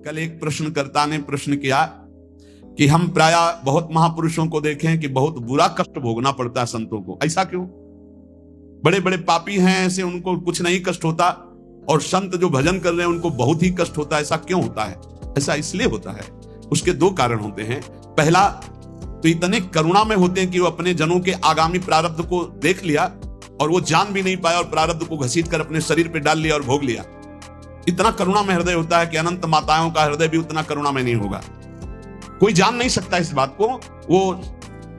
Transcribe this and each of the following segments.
कल एक प्रश्नकर्ता ने प्रश्न किया कि हम प्रायः बहुत महापुरुषों को देखें कि बहुत बुरा कष्ट भोगना पड़ता है संतों को, ऐसा क्यों? बड़े बड़े पापी हैं ऐसे, उनको कुछ नहीं कष्ट होता, और संत जो भजन कर रहे हैं उनको बहुत ही कष्ट होता है, ऐसा क्यों होता है? ऐसा इसलिए होता है, उसके दो कारण होते हैं। पहला तो इतने करुणा में होते हैं कि वो अपने जनों के आगामी प्रारब्ध को देख लिया और वो जान भी नहीं पाया और प्रारब्ध को घसीट कर अपने शरीर पे डाल लिया और भोग लिया। इतना करुणा में हृदय होता है कि अनंत माताओं का हृदय भी उतना करुणा में नहीं होगा। कोई जान नहीं सकता इस बात को। वो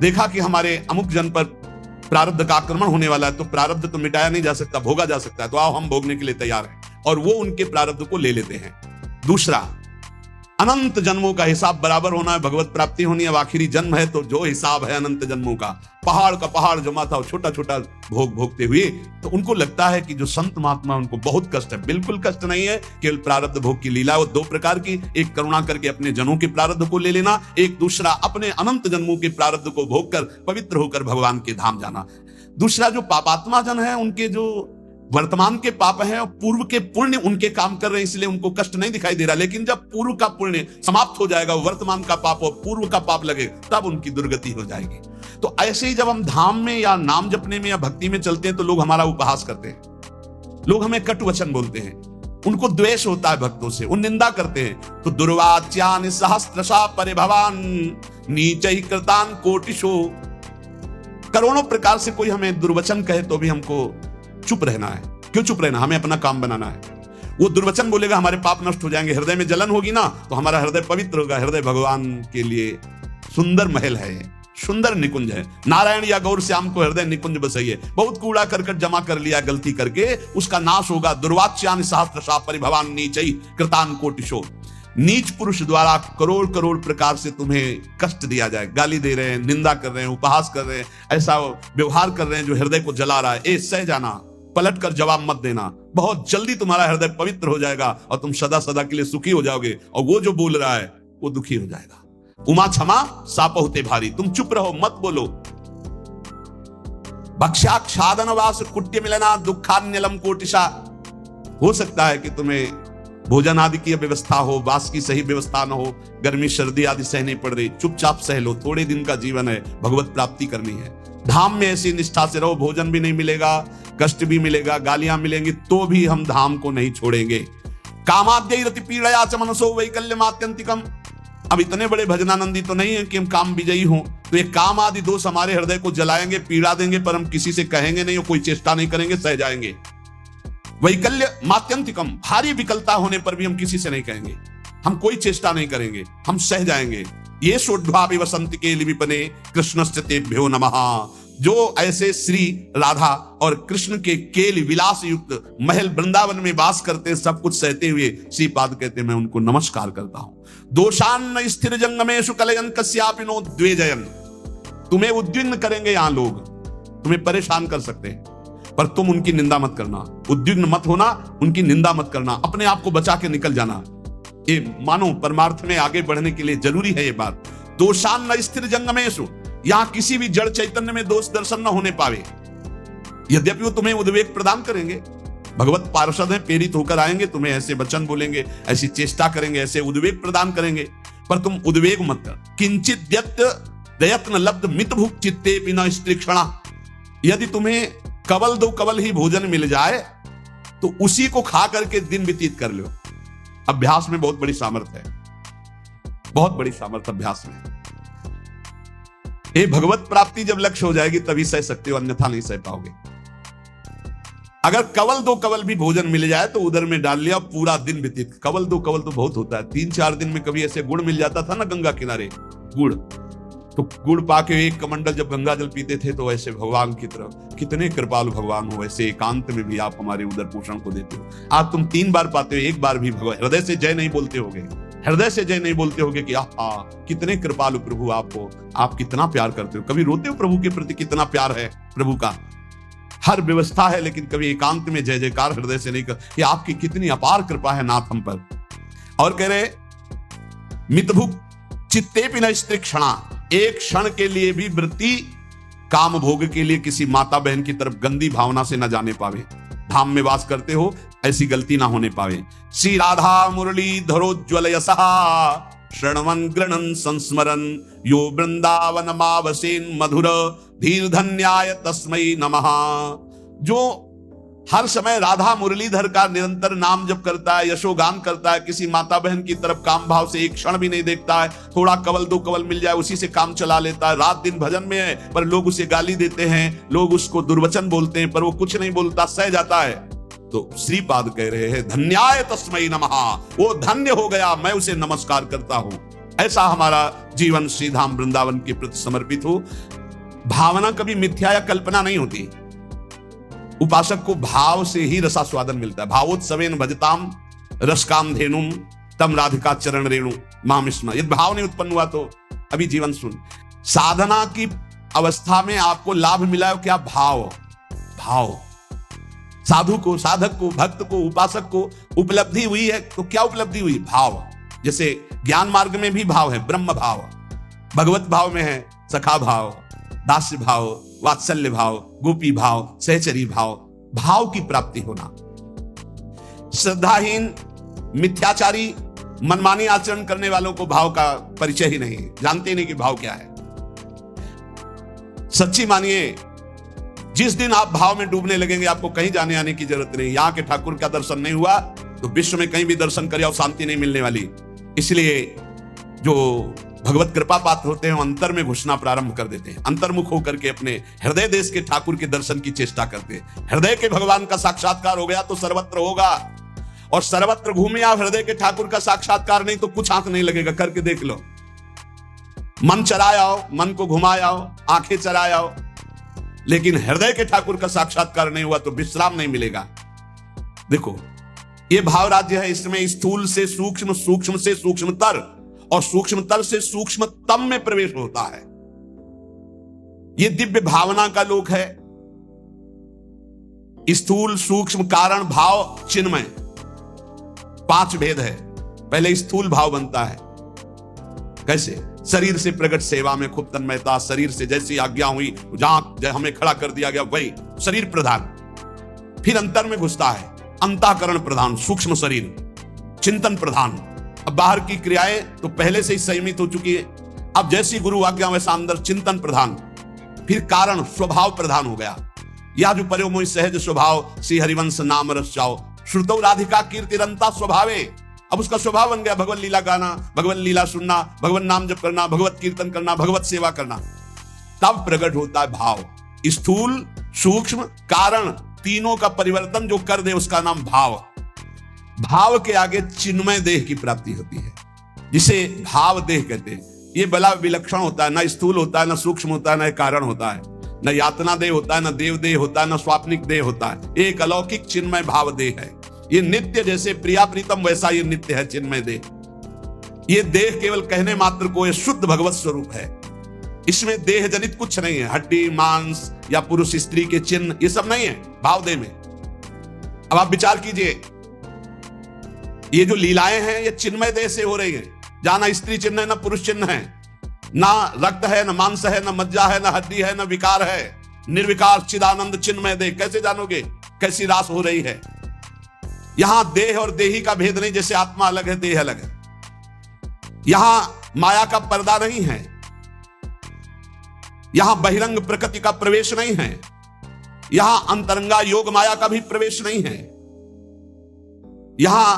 देखा कि हमारे अमुक जन पर प्रारब्ध का आक्रमण होने वाला है, तो प्रारब्ध तो मिटाया नहीं जा सकता, भोगा जा सकता है, तो आओ हम भोगने के लिए तैयार हैं, और वो उनके प्रारब्ध को ले लेते हैं। दूसरा, अनंत जन्मों का हिसाब बराबर होना है, भगवत प्राप्ति होनी है। अब आखिरी जन्म है तो जो हिसाब है अनंत जन्मों का, पहाड़ का पहाड़ जमा था, छोटा छोटा भोग भोगते हुए, तो उनको लगता है कि जो संत महात्मा उनको बहुत कष्ट है। बिल्कुल कष्ट नहीं है, केवल प्रारब्ध भोग की लीला। वो दो प्रकार की, एक करुणा करके अपने जनों के प्रारब्ध को ले लेना, एक दूसरा अपने अनंत जन्मों के प्रारब्ध को भोग कर पवित्र होकर भगवान के धाम जाना। दूसरा, जो पापात्मा जन है, उनके जो वर्तमान के पाप हैं और पूर्व के पुण्य उनके काम कर रहे हैं, इसलिए उनको कष्ट नहीं दिखाई दे रहा। लेकिन जब पूर्व का पुण्य समाप्त हो जाएगा, वर्तमान का पाप और पूर्व का पाप लगे, तब उनकी दुर्गति हो जाएगी। तो ऐसे ही जब हम धाम में या नाम जपने में या भक्ति में चलते हैं तो लोग हमारा उपहास करते हैं, लोग हमें कटु वचन बोलते हैं, उनको द्वेष होता है भक्तों से, वो निंदा करते हैं। तो दुर्वाच्यान सहस्त्रशा परिभवान नीचै कृतान कोटिशो, करोड़ों प्रकार से कोई हमें दुर्वचन कहे तो भी हमको चुप रहना है। क्यों चुप रहना? हमें अपना काम बनाना है। वो दुर्वचन बोलेगा, हमारे पाप नष्ट हो जाएंगे, हृदय में जलन होगी ना, तो हमारा हृदय पवित्र होगा। हृदय भगवान के लिए सुंदर महल है, सुंदर निकुंज है। नारायण या गौर श्याम को हृदय निकुंज बसाइए। बहुत कूड़ा करकट जमा कर लिया गलती करके, उसका नाश होगा। दुर्वाच्यान सहस्त्रशा परिभवान नीचै कृतान कोटिशो, नीच पुरुष द्वारा करोड़ करोड़ प्रकार से तुम्हें कष्ट दिया जाए, गाली दे रहे हैं, निंदा कर रहे हैं, उपहास कर रहे हैं, ऐसा व्यवहार कर रहे हैं जो हृदय को जला रहा है, ए सह जाना, पलट कर जवाब मत देना। बहुत जल्दी तुम्हारा हृदय पवित्र हो जाएगा और तुम सदा सदा के लिए सुखी हो जाओगे, और वो जो बोल रहा है वो दुखी हो जाएगा। उमा क्षमा साप होते भारी, तुम चुप रहो, मत बोलो। भक्ष्याक्षादन वास कुट्य मिलना दुखान्यलम कोटिशा, हो सकता है कि तुम्हें भोजन आदि की व्यवस्था हो, वास की सही व्यवस्था न हो, गर्मी सर्दी आदि सहनी पड़ रही, चुपचाप सह लो, थोड़े दिन का जीवन है, भगवत प्राप्ति करनी है। धाम में ऐसी निष्ठा से रहो, भोजन भी नहीं मिलेगा, कष्ट भी मिलेगा, गालियां मिलेंगी, तो भी हम धाम को नहीं छोड़ेंगे। कामाद्य रति पीड़या च मनसो वैकल्यमात्यंतिकम। अब इतने बड़े भजनानंदी तो नहीं है कि हम काम विजयी हों, तो ये काम आदि दोष हमारे हृदय को जलाएंगे, पीड़ा देंगे, पर हम किसी से कहेंगे नहीं और कोई चेष्टा नहीं करेंगे, सह जाएंगे। वैकल्य मात्यंतिकम, भारी विकलता होने पर भी हम किसी से नहीं कहेंगे, हम कोई चेष्टा नहीं करेंगे, हम सह जाएंगे। ये सोढ़्वापि वसंत के विपने कृष्णस्य तेभ्यो नमः। जो ऐसे श्री राधा और कृष्ण के केल विलास युक्त महल वृंदावन में वास करते, सब कुछ सहते हुए श्रीपाद कहते मैं उनको नमस्कार करता हूं। दोषान्न स्थिर जंगमेषु कलयन कस्यापि नो द्वेजयन। तुम्हें उद्विग्न करेंगे यहां लोग, तुम्हें परेशान कर सकते हैं, पर तुम उनकी निंदा मत करना, उद्विग्न मत होना, उनकी निंदा मत करना, अपने आप को बचा के निकल जाना। ये मानो परमार्थ में आगे बढ़ने के लिए जरूरी है ये बात। दोषान्न स्थिर जंगमेषु, यहां किसी भी जड़ चैतन्य में दोष दर्शन न होने पावे। यद्यपि वो तुम्हें उद्वेग प्रदान करेंगे, भगवत पार्षद हैं, प्रेरित होकर आएंगे, तुम्हें ऐसे वचन बोलेंगे, ऐसी चेष्टा करेंगे, ऐसे उद्वेग प्रदान करेंगे, पर तुम उद्वेग मत कर। किंचित दयत्न लब्ध मितभुक चित्ते बिना स्त्रीक्षणा। यदि तुम्हें कवल दो कवल ही भोजन मिल जाए तो उसी को खा करके दिन व्यतीत कर लो। अभ्यास में बहुत बड़ी सामर्थ्य है, बहुत बड़ी सामर्थ्य अभ्यास में। ये भगवत प्राप्ति जब लक्ष्य हो जाएगी तभी सह सकते हो, अन्यथा नहीं सह पाओगे। अगर कवल दो कवल भी भोजन मिल जाए तो उधर में डाल लिया, पूरा दिन व्यतीत। कवल दो कवल तो बहुत होता है, 3-4 दिन में कभी ऐसे गुड़ मिल जाता था ना गंगा किनारे, गुड़, तो गुड़ पाके एक कमंडल जब गंगा जल पीते थे तो ऐसे भगवान की तरफ, कितने कृपालु भगवान हो, ऐसे एकांत में भी आप हमारे उधर पोषण को देते हो। आज तुम 3 बार पाते हो, एक बार भी भगवान हृदय से जय नहीं बोलते होगे, हृदय से जय नहीं बोलते होगे कि आहा कितने कृपालु प्रभु आप हो, आप कितना प्यार करते हो। कभी रोते हो प्रभु के प्रति, कितना प्यार है प्रभु का, हर व्यवस्था है, लेकिन कभी एकांत में जय जयकार हृदय से नहीं कर कि आपकी कितनी अपार कृपा है नाथ हम पर। और कह रहे मितभुक चित्ते बिना स्त्रीक्षणा, एक क्षण के लिए भी वृत्ति काम भोग के लिए किसी माता बहन की तरफ गंदी भावना से न जाने पावे। धाम में वास करते हो, ऐसी गलती ना होने पावे। श्री राधा मुरली धरोज्वल यशः श्रवण गृणन संस्मरण यो वृंदावन मावसेन मधुर धीर धन्याय तस्मै नमः। जो हर समय राधा मुरलीधर का निरंतर नाम जप करता है, यशोगान करता है, किसी माता बहन की तरफ काम भाव से एक क्षण भी नहीं देखता है, थोड़ा कवल दो कवल मिल जाए उसी से काम चला लेता है, रात दिन भजन में है पर लोग उसे गाली देते हैं, लोग उसको दुर्वचन बोलते हैं पर वो कुछ नहीं बोलता, सह जाता है। तो श्रीपाद कह रहे हैं धन्याय तस्मै नमः, वो धन्य हो गया, मैं उसे नमस्कार करता हूं। ऐसा हमारा जीवन श्रीधाम वृंदावन के प्रति समर्पित हो। भावना कभी मिथ्या या कल्पना नहीं होती। उपासक को भाव से ही रसास्वादन मिलता है। भावोत्सवेन भजताम रसकाम धेनुम तम राधिका चरण रेणु मामिस्म। यदि भाव नहीं उत्पन्न हुआ तो अभी जीवन सुन। साधना की अवस्था में आपको लाभ मिला है क्या? भाव। साधु को, साधक को, भक्त को, उपासक को उपलब्धि हुई है तो क्या उपलब्धि हुई? भाव। जैसे ज्ञान मार्ग में भी भाव है, ब्रह्म भाव, भगवत भाव में है सखा भाव, दास्य भाव, वात्सल्य भाव, गोपी भाव, सहचरी भाव, भाव की प्राप्ति होना। श्रद्धाहीन, मिथ्याचारी, मनमानी आचरण करने वालों को भाव का परिचय ही नहीं, जानते नहीं कि भाव क्या है। सच्ची मानिए, जिस दिन आप भाव में डूबने लगेंगे आपको कहीं जाने आने की जरूरत नहीं। यहां के ठाकुर का दर्शन नहीं हुआ तो विश्व में कहीं भी दर्शन करे और शांति नहीं मिलने वाली। इसलिए जो भगवत कृपा पात्र होते हैं अंतर में घुसना प्रारंभ कर देते हैं, अंतर्मुख होकर के अपने हृदय देश के ठाकुर के दर्शन की चेष्टा करते हैं। हृदय के भगवान का साक्षात्कार हो गया तो सर्वत्र होगा, और सर्वत्र घूमे आप, हृदय के ठाकुर का साक्षात्कार नहीं तो कुछ आंख नहीं लगेगा। करके देख लो, मन चराए आओ, मन को घुमाए आओ, आंखें चराए आओ, लेकिन हृदय के ठाकुर का साक्षात्कार नहीं हुआ तो विश्राम नहीं मिलेगा। देखो, ये भाव राज्य है, इसमें स्थूल से सूक्ष्म, सूक्ष्म से सूक्ष्मतर और सूक्ष्मतर से सूक्ष्मतम में प्रवेश होता है। ये दिव्य भावना का लोक है। स्थूल, सूक्ष्म, कारण, भाव, चिन्मय, 5 भेद है। पहले स्थूल भाव बनता है। कैसे? शरीर से प्रकट सेवा में खूब तन्मयता, शरीर से जैसी आज्ञा हुई जहां हमें खड़ा कर दिया गया वही शरीर प्रधान। फिर अंतर में घुसता है, अंतःकरण प्रधान, सूक्ष्म शरीर, चिंतन प्रधान। अब बाहर की क्रियाएं तो पहले से ही संयमित हो चुकी है, अब जैसी गुरु आज्ञा वैसा अंदर चिंतन प्रधान। फिर कारण, स्वभाव प्रधान हो गया। या जो पर्यो मोहि सहज स्वभाव, श्री हरिवंश नाम रस जाओ, श्रुतौ राधिका कीर्तिरंता स्वभावे। अब उसका स्वभाव बन गया भगवत लीला गाना, भगवत लीला सुनना, भगवत नाम जप करना, भगवत कीर्तन करना, भगवत सेवा करना। तब प्रकट होता है भाव। स्थूल, सूक्ष्म, कारण, तीनों का परिवर्तन जो कर दे उसका नाम भाव। भाव के आगे चिन्मय देह की प्राप्ति होती है, जिसे भाव देह कहते हैं। ये बड़ा विलक्षण होता है, ना स्थूल होता है, ना सूक्ष्म होता है, ना कारण होता है, न यातना देह होता है, न देव देह होता है, न स्वाप्निक देह होता है। एक अलौकिक चिन्मय भाव देह है। ये नित्य, जैसे प्रिया प्रीतम वैसा ये नित्य है चिन्मय देह। ये देह केवल कहने मात्र को ये शुद्ध भगवत स्वरूप है। इसमें देह जनित कुछ नहीं है, हड्डी मांस या पुरुष स्त्री के चिन्ह ये सब नहीं है भाव देह में। अब आप विचार कीजिए, ये जो लीलाएं हैं ये चिन्मय देह से हो रही है, जहां ना स्त्री चिन्ह है, ना पुरुष चिन्ह है, ना रक्त है, ना मांस है, ना मज्जा है, ना हड्डी है, ना विकार है। निर्विकार चिदानंद चिन्मय देह। कैसे जानोगे कैसी रास हो रही है? यहां देह और देही का भेद नहीं, जैसे आत्मा अलग है देह अलग है। यहां माया का पर्दा नहीं है, यहां बहिरंग प्रकृति का प्रवेश नहीं है, यहां अंतरंगा योग माया का भी प्रवेश नहीं है। यहां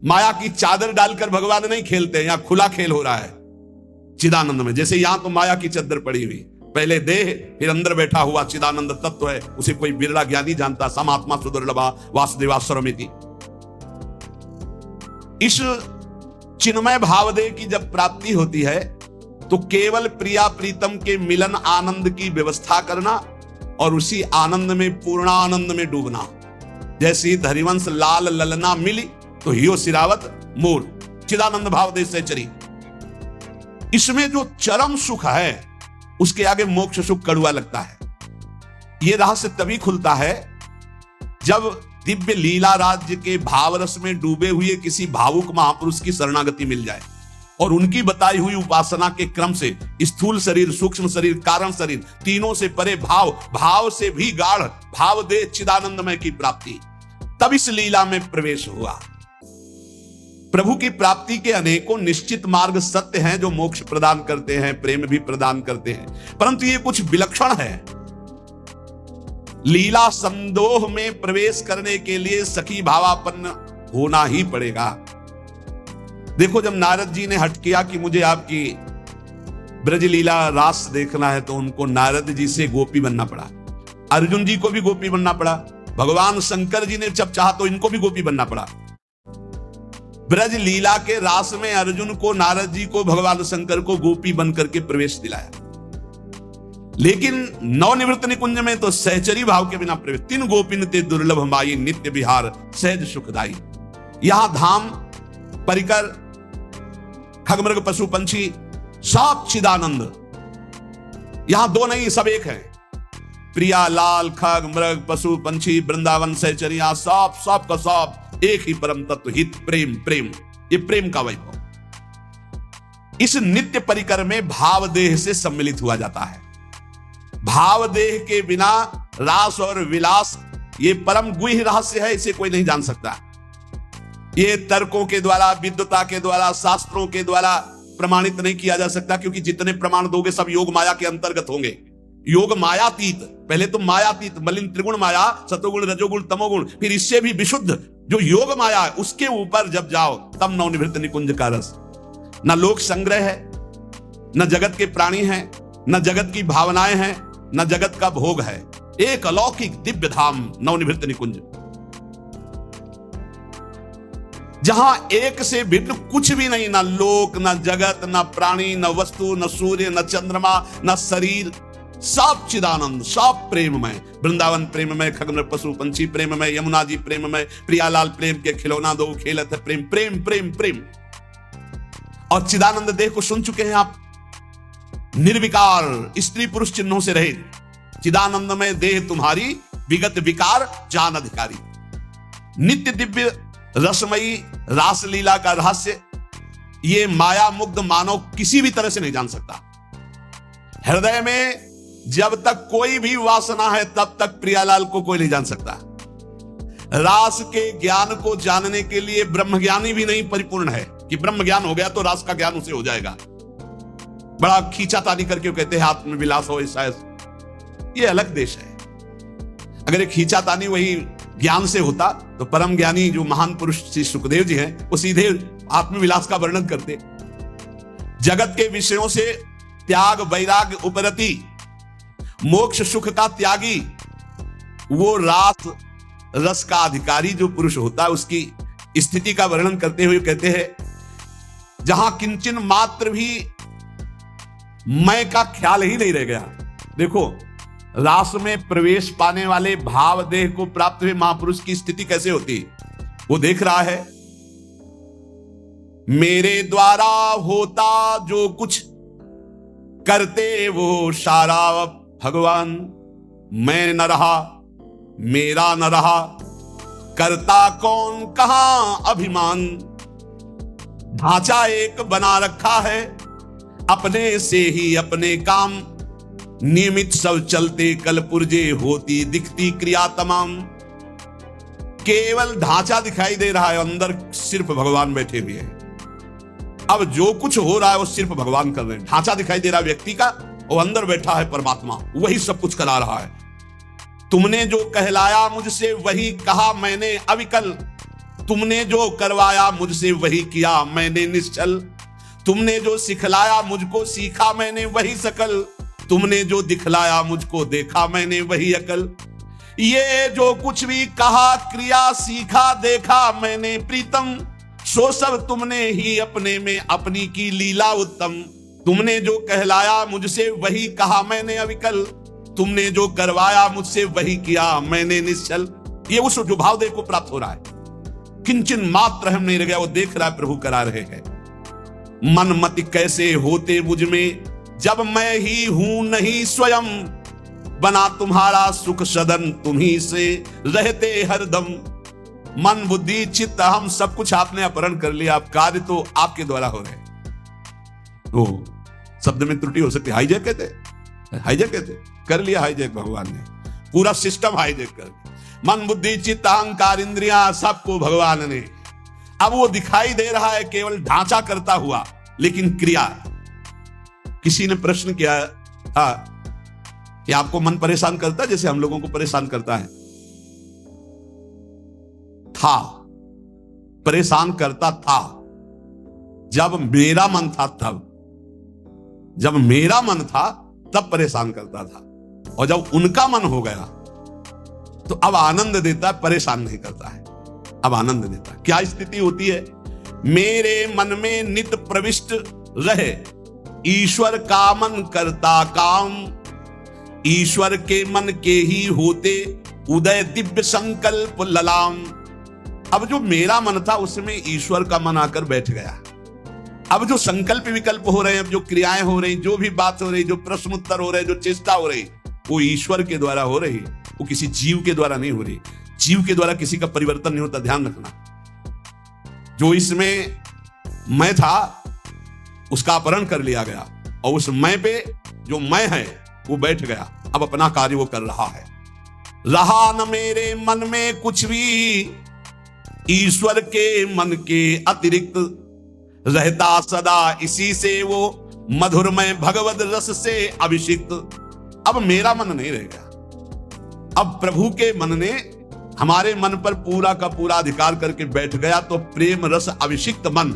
माया की चादर डालकर भगवान नहीं खेलते, यहां खुला खेल हो रहा है चिदानंद में। जैसे यहां तो माया की चादर पड़ी हुई, पहले देह फिर अंदर बैठा हुआ चिदानंद तत्व है, उसे कोई बिरला ज्ञानी जानता। समात्मा सुदुर्लभा वासुदेवा सर्वमिति। इस चिन्मय भावदेह की जब प्राप्ति होती है तो केवल प्रिया प्रीतम के मिलन आनंद की व्यवस्था करना और उसी आनंद में पूर्णानंद में डूबना। जैसी हरिवंश लाल ललना मिली तो हियो सिरावत मोर, चिदानंद भावदेह से चरी। इसमें जो चरम सुख है उसके आगे मोक्ष सुख कड़ुआ लगता है। यह रहस्य तभी खुलता है जब दिव्य लीला राज्य के भावरस में डूबे हुए किसी भावुक महापुरुष की शरणागति मिल जाए। और उनकी बताई हुई उपासना के क्रम से स्थूल शरीर, सूक्ष्म शरीर, कारण शरीर, तीनों से परे भाव, भाव से भी गाढ़ भाव दे चिदानंदमय की प्राप्ति, तब इस लीला में प्रवेश हुआ। प्रभु की प्राप्ति के अनेकों निश्चित मार्ग सत्य हैं जो मोक्ष प्रदान करते हैं, प्रेम भी प्रदान करते हैं, परंतु ये कुछ विलक्षण है। लीला संदोह में प्रवेश करने के लिए सखी भावापन्न होना ही पड़ेगा। देखो, जब नारद जी ने हट किया कि मुझे आपकी ब्रज लीला रास देखना है, तो उनको नारद जी से गोपी बनना पड़ा। अर्जुन जी को भी गोपी बनना पड़ा। भगवान शंकर जी ने जब चाहा तो इनको भी गोपी बनना पड़ा। ब्रज लीला के रास में अर्जुन को, नारद जी को, भगवान शंकर को गोपी बनकर के प्रवेश दिलाया। लेकिन नवनिवृत्त निकुंज में तो सहचरी भाव के बिना प्रवेश। तीन गोपिन ते दुर्लभ माई, नित्य विहार सहज सुखदाई। यहां धाम, परिकर, खगमृग, पशु पंछी, सब चिदानंद। यहां दो नहीं, सब एक है। प्रिया लाल, खग, मृग, पशु पंछी, वृंदावन, सहचरिया, सब का सब एक ही परम तत्व, हित, प्रेम। प्रेम, ये प्रेम का वैभव। इस नित्य परिकर में भाव देह से सम्मिलित हुआ जाता है। भाव देह के बिना रास और विलास, ये परम गुह्य रहस्य है, इसे कोई नहीं जान सकता। ये तर्कों के द्वारा, विद्वता के द्वारा, शास्त्रों के द्वारा प्रमाणित नहीं किया जा सकता, क्योंकि जितने प्रमाण दोगे सब योग माया के अंतर्गत होंगे। योग मायातीत, पहले तो मायातीत, मलिन त्रिगुण माया, सतोगुण, रजोगुण, तमोगुण, फिर इससे भी विशुद्ध जो योग माया है, उसके ऊपर जब जाओ तब नवनिवृत्त निकुंज का रस। न लोक संग्रह है, न जगत के प्राणी हैं, न जगत की भावनाएं हैं, न जगत का भोग है। एक अलौकिक दिव्य धाम नवनिवृत्त निकुंज, जहां एक से भिन्न कुछ भी नहीं, न लोक, न जगत, न प्राणी, न वस्तु, न सूर्य, न चंद्रमा, न शरीर, सब चिदानंद, सब प्रेममय। वृंदावन प्रेममय, खगमृग पशु पंछी प्रेममय, यमुना जी प्रेममय, प्रियालाल प्रेम के खिलौना दो खेलत है प्रेम, प्रेम प्रेम प्रेम। और चिदानंद देह को सुन चुके हैं आप, निर्विकार, स्त्री पुरुष चिन्हों से रहित, चिदानंदमय देह तुम्हारी, विगत विकार जान अधिकारी। नित्य दिव्य रसमयी रासलीला का रहस्य ये माया मुग्ध मानव किसी भी तरह से नहीं जान सकता। हृदय में जब तक कोई भी वासना है तब तक प्रियालाल को कोई नहीं जान सकता। रास के ज्ञान को जानने के लिए ब्रह्मज्ञानी भी नहीं परिपूर्ण है कि ब्रह्म ज्ञान हो गया तो रास का ज्ञान उसे हो जाएगा। बड़ा खींचातानी करके कहते हैं आत्मविलास हो ऐसा, ये अलग देश है। अगर एक खींचातानी वही ज्ञान से होता तो परम ज्ञानी जो महान पुरुष श्री सुखदेव जी हैं वो सीधे आत्मविलास का वर्णन करते। जगत के विषयों से त्याग वैराग उपरति, मोक्ष सुख का त्यागी, वो रास रस का अधिकारी जो पुरुष होता है उसकी स्थिति का वर्णन करते हुए कहते हैं जहां किंचन मात्र भी मैं का ख्याल ही नहीं रह गया। देखो, रास में प्रवेश पाने वाले भाव देह को प्राप्त हुए महापुरुष की स्थिति कैसे होती, वो देख रहा है। मेरे द्वारा होता जो कुछ करते वो सारा भगवान, मैं न रहा मेरा न रहा, करता कौन कहां अभिमान। ढांचा एक बना रखा है अपने से ही अपने काम, नियमित सब चलते कल पुर्जे होती दिखती क्रिया तमाम। केवल ढांचा दिखाई दे रहा है, अंदर सिर्फ भगवान बैठे हुए हैं। अब जो कुछ हो रहा है वो सिर्फ भगवान कर रहे हैं। ढांचा दिखाई दे रहा है व्यक्ति का, वो अंदर बैठा है परमात्मा, वही सब कुछ करा रहा है। तुमने जो कहलाया मुझसे वही कहा मैंने अविकल, तुमने जो करवाया मुझसे वही किया मैंने निश्चल, तुमने जो सिखलाया मुझको सीखा मैंने वही सकल, तुमने जो दिखलाया मुझको देखा मैंने वही अकल। ये जो कुछ भी कहा क्रिया सीखा देखा मैंने प्रीतम, सो सब तुमने ही अपने में अपनी की लीला उत्तम। तुमने जो कहलाया मुझसे वही कहा मैंने अविकल, तुमने जो करवाया मुझसे वही किया मैंने निश्चल। ये उस जो भाव देह को प्राप्त हो रहा है, किंचन मात्र हम नहीं रह गया, वो देख रहा है प्रभु करा रहे हैं। मन मति कैसे होते मुझ में जब मैं ही हूं नहीं स्वयं, बना तुम्हारा सुख सदन तुम्ही से रहते हरदम। मन बुद्धि चित्त हम सब कुछ आपने अपहरण कर लिया, आप कार्य तो आपके द्वारा हो रहे। वो शब्द में त्रुटि हो सकती है, हाईजैक कहते कर लिया हाईजैक भगवान ने, पूरा सिस्टम हाईजैक कर, मन बुद्धि चित्त अहंकार इंद्रियां सबको भगवान ने। अब वो दिखाई दे रहा है केवल ढांचा करता हुआ, लेकिन क्रिया। किसी ने प्रश्न किया था कि आपको मन परेशान करता है जैसे हम लोगों को परेशान करता है? था, परेशान करता था जब मेरा मन था, जब मेरा मन था तब परेशान करता था, और जब उनका मन हो गया तो अब आनंद देता है, परेशान नहीं करता है, अब आनंद देता है। क्या स्थिति होती है? मेरे मन में नित प्रविष्ट रहे ईश्वर का मन करता काम, ईश्वर के मन के ही होते उदय दिव्य संकल्प ललाम। अब जो मेरा मन था उसमें ईश्वर का मन आकर बैठ गया। अब जो संकल्प विकल्प हो रहे हैं, अब जो क्रियाएं हो रही, जो भी बात हो रही, जो प्रश्न उत्तर हो रहे, जो चेष्टा हो रही, वो ईश्वर के द्वारा हो रही, वो किसी जीव के द्वारा नहीं हो रही। जीव के द्वारा किसी का परिवर्तन नहीं होता, ध्यान रखना। जो इसमें मैं था उसका अपहरण कर लिया गया, और उस मैं पे जो मैं है वो बैठ गया, अब अपना कार्य वो कर रहा है। रहा न मेरे मन में कुछ भी ईश्वर के मन के अतिरिक्त, रहता सदा इसी से वो मधुरमय भगवद रस से अभिषिक्त। अब मेरा मन नहीं रह गया, अब प्रभु के मन ने हमारे मन पर पूरा का पूरा अधिकार करके बैठ गया। तो प्रेम रस अभिषिक्त मन,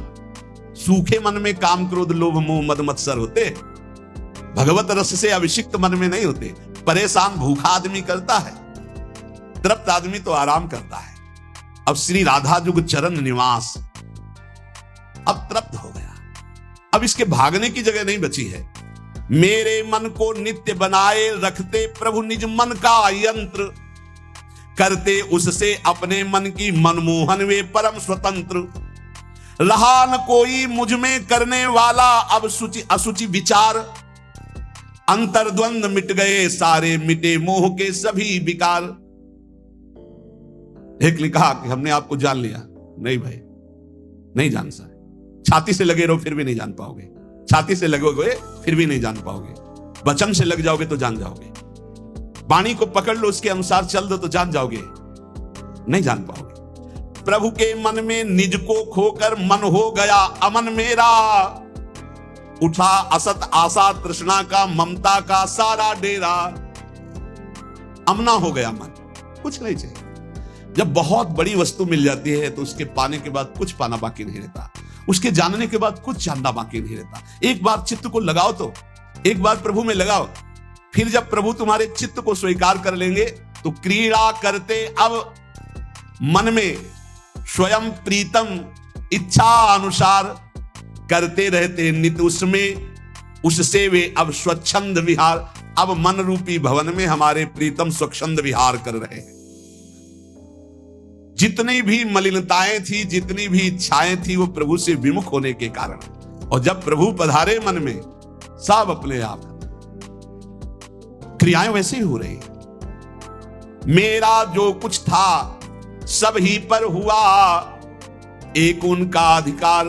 सूखे मन में काम क्रोध लोभ मोह मद मत्सर होते, भगवत रस से अभिषिक्त मन में नहीं होते। परेशान भूखा आदमी करता है, तृप्त आदमी तो आराम करता है। अब श्री राधा जुग चरण निवास, अब तृप्त हो गया, अब इसके भागने की जगह नहीं बची है। मेरे मन को नित्य बनाए रखते प्रभु निज मन का यंत्र, करते उससे अपने मन की मनमोहन वे परम स्वतंत्र। रहा न कोई मुझ में करने वाला अब सुचि असुचि विचार, अंतर्द्वंद मिट गए सारे मिटे मोह के सभी विकार। एक ने कहा कि हमने आपको जान लिया। नहीं भाई, नहीं जान सकते। छाती से लगे रहो फिर भी नहीं जान पाओगे, छाती से लगोगे फिर भी नहीं जान पाओगे, वचन से लग जाओगे तो जान जाओगे, वाणी को पकड़ लो उसके अनुसार चल दो तो जान जाओगे, नहीं जान पाओगे। प्रभु के मन में निज को खोकर मन हो गया अमन मेरा, उठा असत आशा तृष्णा का ममता का सारा डेरा। अमना हो गया मन, कुछ नहीं चाहिए। जब बहुत बड़ी वस्तु मिल जाती है तो उसके पाने के बाद कुछ पाना बाकी नहीं रहता, उसके जानने के बाद कुछ जानना बाकी नहीं रहता। एक बार चित्त को लगाओ, तो एक बार प्रभु में लगाओ, फिर जब प्रभु तुम्हारे चित्त को स्वीकार कर लेंगे तो क्रीड़ा करते अब मन में स्वयं प्रीतम इच्छा अनुसार करते रहते नित्य उसमें, उससे वे अब स्वच्छंद विहार। अब मन रूपी भवन में हमारे प्रीतम स्वच्छंद विहार कर रहे हैं। जितनी भी मलिनताएं थी, जितनी भी इच्छाएं थी, वो प्रभु से विमुख होने के कारण, और जब प्रभु पधारे मन में, सब अपने आप क्रियाएं वैसे ही हो रही। मेरा जो कुछ था सब ही पर हुआ एक उनका अधिकार,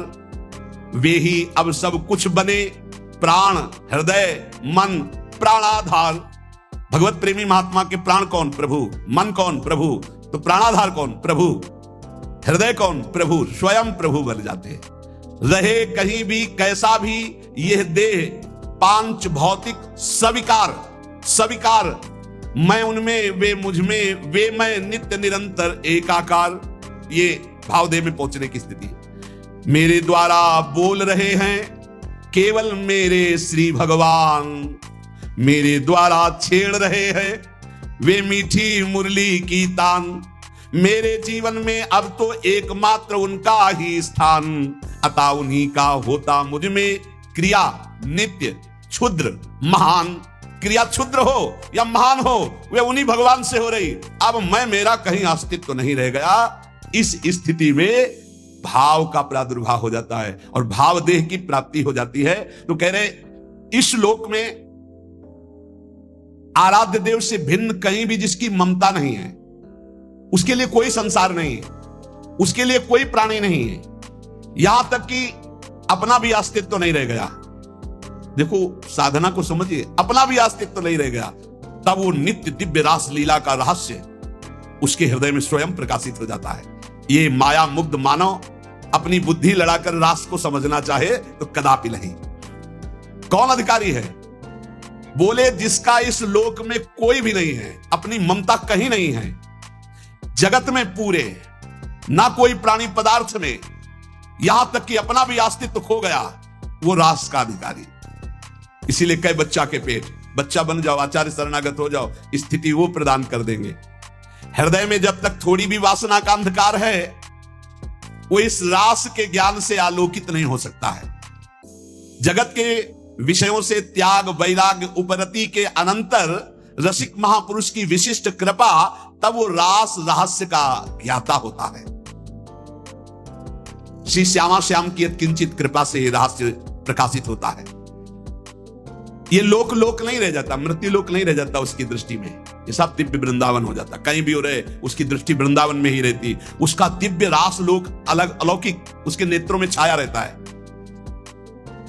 वे ही अब सब कुछ बने प्राण हृदय मन प्राणाधार। भगवत प्रेमी महात्मा के प्राण कौन? प्रभु। मन कौन? प्रभु। तो प्राणाधार कौन? प्रभु। हृदय कौन? प्रभु। स्वयं प्रभु बन जाते हैं। रहे कहीं भी कैसा भी यह देह पांच भौतिक सविकार, सविकार मैं उनमें वे मुझ में, वे मैं नित्य निरंतर एकाकार। ये भावदेह में पहुंचने की स्थिति। मेरे द्वारा बोल रहे हैं केवल मेरे श्री भगवान, मेरे द्वारा छेड़ रहे हैं वे मीठी मुरली की तान। मेरे जीवन में अब तो एकमात्र उनका ही स्थान, अतः उन्हीं का होता मुझ में क्रिया नित्य क्षुद्र महान। क्रिया क्षुद्र हो या महान हो, वे उन्हीं भगवान से हो रही। अब मैं मेरा कहीं अस्तित्व तो नहीं रह गया। इस स्थिति में भाव का प्रादुर्भाव हो जाता है और भाव देह की प्राप्ति हो जाती है। तो कह रहे इस लोक में आराध्य देव से भिन्न कहीं भी जिसकी ममता नहीं है, उसके लिए कोई संसार नहीं है, उसके लिए कोई प्राणी नहीं है, यहां तक कि अपना भी अस्तित्व तो नहीं रह गया। देखो साधना को समझिए, अपना भी अस्तित्व नहीं रह गया, तब वो नित्य दिव्य रास लीला का रहस्य उसके हृदय में स्वयं प्रकाशित हो जाता है। ये माया मुग्ध मानव अपनी बुद्धि लड़ाकर रास को समझना चाहे तो कदापि नहीं। कौन अधिकारी है? बोले जिसका इस लोक में कोई भी नहीं है, अपनी ममता कहीं नहीं है, जगत में पूरे ना कोई प्राणी पदार्थ में, यहां तक कि अपना भी अस्तित्व खो गया, वो रास का अधिकारी। इसीलिए कई बच्चा के पेट, बच्चा बन जाओ, आचार्य शरणागत हो जाओ, स्थिति वो प्रदान कर देंगे। हृदय में जब तक थोड़ी भी वासना का अंधकार है, वो इस रास के ज्ञान से आलोकित नहीं हो सकता है। जगत के विषयों से त्याग वैराग्य उपरति के अनंतर रसिक महापुरुष की विशिष्ट कृपा, तब वो रास रहस्य का ज्ञाता होता है। श्री श्यामा श्याम की किंचित कृपा से रहस्य प्रकाशित होता है। ये लोक लोक नहीं रह जाता, मृत्यु लोक नहीं रह जाता उसकी दृष्टि में, ये सब दिव्य वृंदावन हो जाता। कहीं भी हो रहे उसकी दृष्टि वृंदावन में ही रहती, उसका दिव्य रास लोक अलग अलौकिक उसके नेत्रों में छाया रहता है।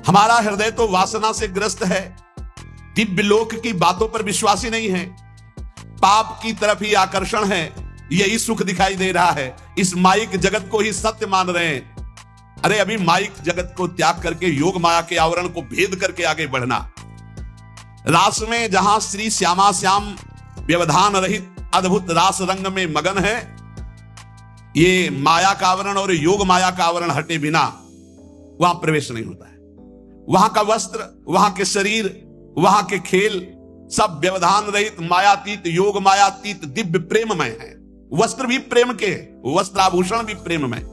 हमारा हृदय तो वासना से ग्रस्त है, दिव्य लोक की बातों पर विश्वास ही नहीं है, पाप की तरफ ही आकर्षण है, यही सुख दिखाई दे रहा है, इस माइक जगत को ही सत्य मान रहे हैं। अरे अभी माइक जगत को त्याग करके योग माया के आवरण को भेद करके आगे बढ़ना। रास में जहां श्री श्यामा श्याम व्यवधान रहित अद्भुत रास रंग में मगन है, ये माया का आवरण और योग माया का आवरण हटे बिना वहां प्रवेश नहीं होता है। वहां का वस्त्र, वहां के शरीर, वहां के खेल सब व्यवधान रहित मायातीत योग मायातीत दिव्य प्रेममय है। वस्त्र भी प्रेम के, वस्त्र आभूषण भी प्रेममय।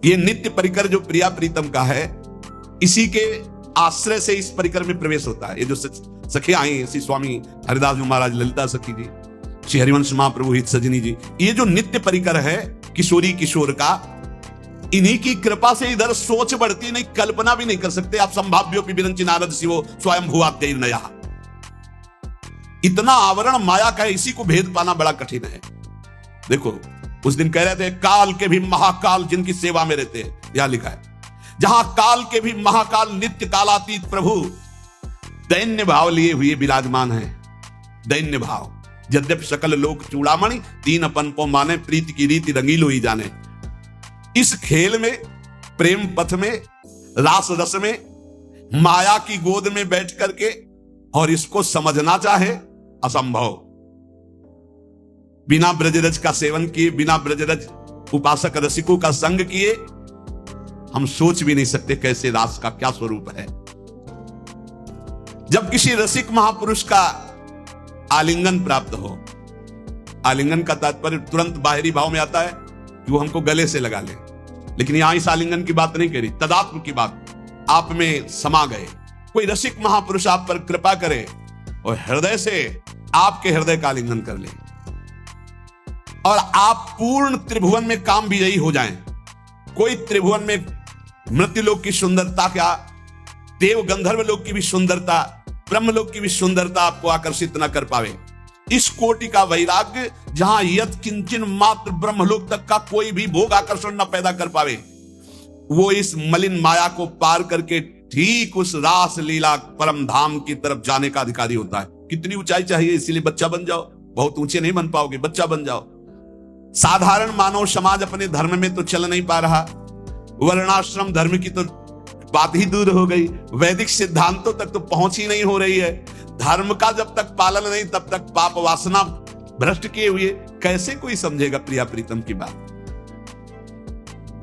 ये नित्य परिकर जो प्रिया प्रीतम का है, इसी के आश्रय से इस परिकर में प्रवेश होता है। ये जो सखी आई, श्री स्वामी हरिदास जी महाराज, ललिता सखी जी, श्री हरिवंश महाप्रभु हित सजनी जी, ये जो नित्य परिकर है किशोरी किशोर का, इन्हीं की कृपा से इधर सोच बढ़ती नहीं, कल्पना भी नहीं कर सकते आप। संभाव्योपि विरंचि नारद शिवो स्वयं भुवात्यै नया। इतना आवरण माया का है, इसी को भेद पाना बड़ा कठिन है। देखो उस दिन कह रहे थे काल के भी महाकाल जिनकी सेवा में रहते हैं, यहां लिखा है जहां काल के भी महाकाल नित्य कालातीत प्रभु दैन्य भाव लिए हुए विराजमान है। दैन्य भाव, यद्यपि सकल लोक चूड़ामणि, तीन अपन पो माने, प्रीति की रीति रंगीलो ही जाने। इस खेल में, प्रेम पथ में, रास रस में, माया की गोद में बैठ करके और इसको समझना चाहे असंभव। बिना ब्रजरज का सेवन किए, बिना ब्रजरज उपासक रसिकों का संग किए, हम सोच भी नहीं सकते कैसे रास का क्या स्वरूप है। जब किसी रसिक महापुरुष का आलिंगन प्राप्त हो, आलिंगन का तात्पर्य तुरंत बाहरी भाव में आता है कि वो हमको गले से लगा ले, लेकिन यहां इस आलिंगन की बात नहीं करी, तदात्म की बात। आप में समा गए, कोई रसिक महापुरुष आप पर कृपा करे और हृदय से आपके हृदय का आलिंगन कर ले, और आप पूर्ण त्रिभुवन में काम विजयी हो जाएं। कोई त्रिभुवन में मृत्युलोक की सुंदरता, क्या देव गंधर्व लोक की भी सुंदरता, ब्रह्मलोक की भी सुंदरता आपको आकर्षित न कर पावे। इस कोटि का वैराग्य जहां यत किंचन मात्र ब्रह्मलोक तक का कोई भी भोग आकर्षण न पैदा कर पावे, वो इस मलिन माया को पार करके ठीक उस रास लीला परम धाम की तरफ जाने का अधिकारी होता है। कितनी ऊंचाई चाहिए, इसीलिए बच्चा बन जाओ। बहुत ऊंचे नहीं बन पाओगे, बच्चा बन जाओ। साधारण मानव समाज अपने धर्म में तो चल नहीं पा रहा, वर्णाश्रम धर्म की तो बात ही दूर हो गई, वैदिक सिद्धांतों तक तो पहुंच ही नहीं हो रही है। धर्म का जब तक पालन नहीं, तब तक पाप वासना भ्रष्ट किए हुए कैसे कोई समझेगा प्रिया प्रीतम की बात।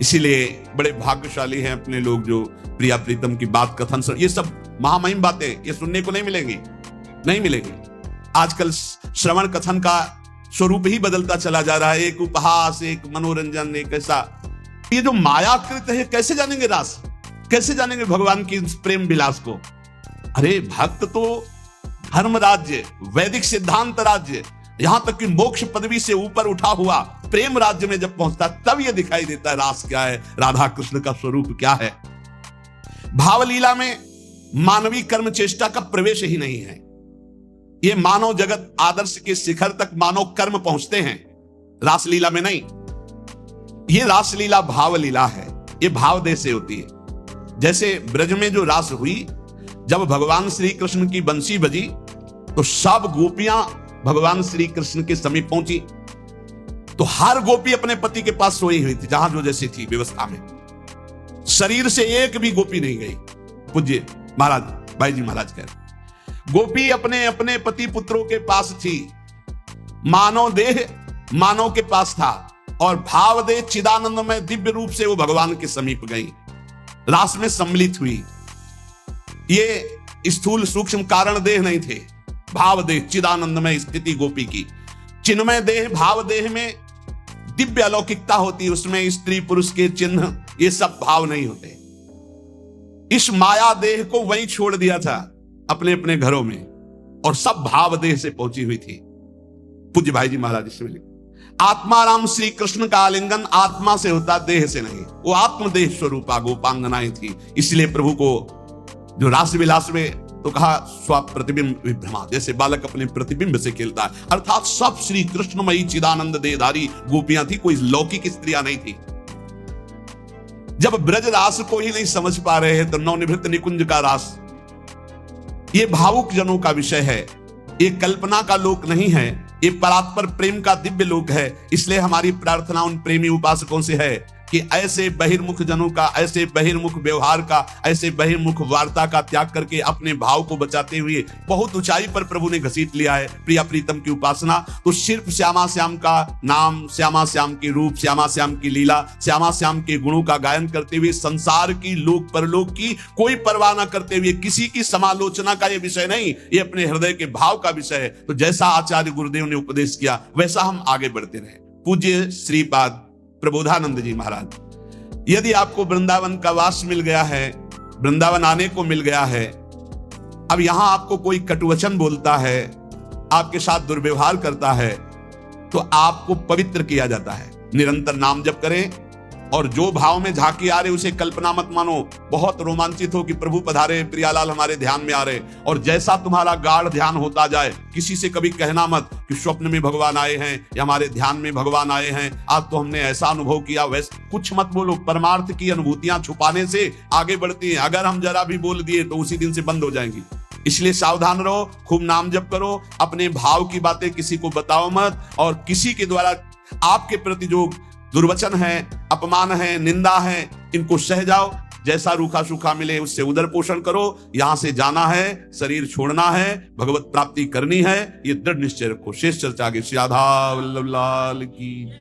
इसीलिए बड़े भाग्यशाली हैं अपने लोग जो प्रिया प्रीतम की बात कथन सुन। ये सब महामहिम बातें ये सुनने को नहीं मिलेंगी, नहीं मिलेंगी। आजकल श्रवण कथन का स्वरूप ही बदलता चला जा रहा है, एक उपहास, एक मनोरंजन, एक ऐसा। ये जो मायाकृत है, कैसे जानेंगे रास, कैसे जानेंगे भगवान की प्रेम विलास को। अरे भक्त तो धर्म राज्य, वैदिक सिद्धांत राज्य, यहां तक कि मोक्ष पदवी से ऊपर उठा हुआ प्रेम राज्य में जब पहुंचता तब यह दिखाई देता है रास क्या है, राधा कृष्ण का स्वरूप क्या है। भावलीला में मानवीय कर्म चेष्टा का प्रवेश ही नहीं है। ये मानव जगत आदर्श के शिखर तक मानव कर्म पहुंचते हैं, रासलीला में नहीं। ये रासलीला भावलीला है, ये भाव देश से होती है। जैसे ब्रज में जो रास हुई, जब भगवान श्री कृष्ण की बंसी बजी तो सब गोपियां भगवान श्री कृष्ण के समीप पहुंची। तो हर गोपी अपने पति के पास सोई हुई थी, जहां जो जैसी थी व्यवस्था में। शरीर से एक भी गोपी नहीं गई। पूज्य महाराज भाई जी महाराज कह रहे, गोपी अपने अपने पति पुत्रों के पास थी। मानव देह मानव के पास था और भाव देह चिदानंद में दिव्य रूप से वो भगवान के समीप गई, रास में सम्मिलित हुई। ये स्थूल सूक्ष्म कारण देह नहीं थे, भाव देह चिदानंद में स्थिति गोपी की। चिन्मय देह भाव देह में दिव्य अलौकिकता होती, उसमें स्त्री पुरुष के चिन्ह ये सब भाव नहीं होते। इस माया देह को वहीं छोड़ दिया था अपने अपने घरों में, और सब भाव देह से पहुंची हुई थी। पूज्य भाई जी महाराज इसमें लिखे, आत्माराम श्री कृष्ण का आलिंगन आत्मा से होता, देह से नहीं। वो आत्मदेह स्वरूपा गोपांगनाएं थी। इसलिए प्रभु को जो रास विलास में तो कहा स्वप्रतिबिंब विभ्रमा, जैसे बालक अपने प्रतिबिंब से खेलता है। अर्थात सब श्री कृष्णमयी चिदानंद देहधारी गोपियां थी, कोई लौकिक स्त्रियां नहीं थी। जब ब्रज रास को ही नहीं समझ पा रहे हैं तो नवनिभृत निकुंज का रास ये भावुक जनों का विषय है, ये कल्पना का लोक नहीं है, ये परात्पर प्रेम का दिव्य लोक है। इसलिए हमारी प्रार्थना उन प्रेमी उपासकों से है कि ऐसे बहिर्मुख जनों का, ऐसे बहिर्मुख व्यवहार का, ऐसे बहिर्मुख वार्ता का त्याग करके अपने भाव को बचाते हुए बहुत ऊंचाई पर प्रभु ने घसीट लिया है प्रिया प्रीतम की उपासना। तो सिर्फ श्यामा श्याम का नाम, श्यामा श्याम के रूप, श्यामा श्याम की लीला, श्यामा श्याम के गुणों का गायन करते हुए संसार की, लोक परलोक की कोई परवाह न करते हुए, किसी की समालोचना का ये विषय नहीं, ये अपने हृदय के भाव का विषय है। तो जैसा आचार्य गुरुदेव ने उपदेश किया वैसा हम आगे बढ़ते रहे। पूज्य श्रीपाद प्रबोधानंद जी महाराज, यदि आपको वृंदावन का वास मिल गया है, वृंदावन आने को मिल गया है, अब यहां आपको कोई कटुवचन बोलता है, आपके साथ दुर्व्यवहार करता है, तो आपको पवित्र किया जाता है। निरंतर नाम जप करें और जो भाव में झांकी आ रहे उसे कल्पना मत मानो। बहुत रोमांचित हो कि प्रभु पधारे, प्रियालाल हमारे ध्यान में आ रहे, और जैसा तुम्हारा गाढ़ ध्यान होता जाए, किसी से कभी कहना मत कि स्वप्न में भगवान आए हैं या हमारे ध्यान में भगवान आए हैं, आज तो हमने ऐसा अनुभव किया, वैसे कुछ मत बोलो। परमार्थ की अनुभूतियां छुपाने से आगे बढ़ती हैं, अगर हम जरा भी बोल दिए तो उसी दिन से बंद हो जाएंगी। इसलिए सावधान रहो, खूब नाम जप करो, अपने भाव की बातें किसी को बताओ मत, और किसी के द्वारा आपके प्रति जो दुर्वचन है, अपमान है, निंदा है, इनको सह जाओ। जैसा रूखा सूखा मिले उससे उदर पोषण करो। यहां से जाना है, शरीर छोड़ना है, भगवत प्राप्ति करनी है, ये दृढ़ निश्चय रखो। शेष चर्चा के श्री राधा वल्लभ लाल की।